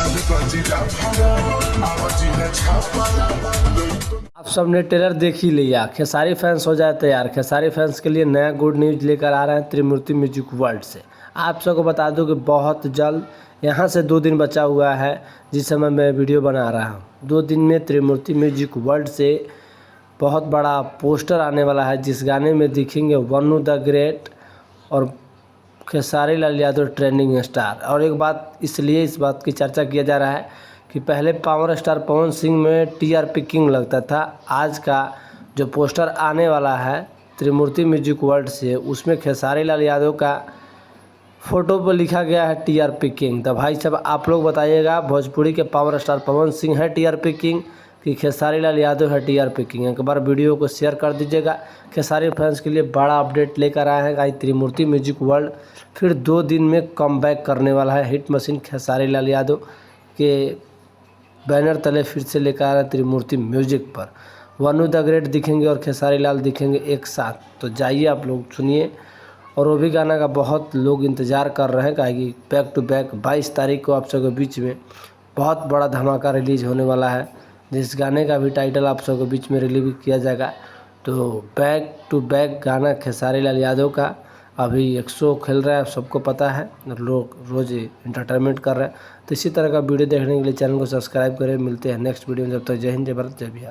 आप सबने ट्रेलर देख ही लिया। खेसारी फैंस हो जाए तैयार। खेसारी फैंस के लिए नया गुड न्यूज़ लेकर आ रहे हैं त्रिमूर्ति म्यूजिक वर्ल्ड से। आप सबको बता दूं कि बहुत जल्द यहाँ से 2 दिन बचा हुआ है जिस समय मैं वीडियो बना रहा हूँ। 2 दिन में त्रिमूर्ति म्यूजिक वर्ल्ड से बहुत बड़ा पोस्टर आने वाला है जिस गाने में दिखेंगे वन्नू द ग्रेट और खेसारी लाल यादव ट्रेंडिंग स्टार। और एक बात इसलिए इस बात की चर्चा किया जा रहा है कि पहले पावर स्टार पवन सिंह में टीआरपी किंग लगता था। आज का जो पोस्टर आने वाला है त्रिमूर्ति म्यूजिक वर्ल्ड से उसमें खेसारी लाल यादव का फ़ोटो पर लिखा गया है टीआरपी किंग। तो भाई साहब आप लोग बताइएगा भोजपुरी के पावर स्टार पवन सिंह है टीआरपी किंग कि खेसारी लाल यादव है टीआरपी किंग। एक बार वीडियो को शेयर कर दीजिएगा। खेसारी फैंस के लिए बड़ा अपडेट लेकर आए हैं गाइस त्रिमूर्ति म्यूजिक वर्ल्ड फिर 2 दिन में कमबैक करने वाला है। हिट मशीन खेसारी लाल यादव के बैनर तले फिर से लेकर आ रहे हैं त्रिमूर्ति म्यूजिक पर। वन्नू द ग्रेट दिखेंगे और खेसारी लाल दिखेंगे एक साथ। तो जाइए आप लोग सुनिए। और वो भी गाना का बहुत लोग इंतज़ार कर रहे हैं कि बैक टू बैक 22 तारीख को आप सबके बीच में बहुत बड़ा धमाका रिलीज़ होने वाला है जिस गाने का भी टाइटल आप सबके बीच में रिलीज किया जाएगा। तो बैक टू बैक गाना खेसारी लाल यादव का अभी 100 खेल रहा है, सबको पता है। लोग रोज़ इंटरटेनमेंट कर रहे हैं। तो इसी तरह का वीडियो देखने के लिए चैनल को सब्सक्राइब करें। मिलते हैं नेक्स्ट वीडियो में। जब तक जय हिंद, जय भारत, जय बिहार।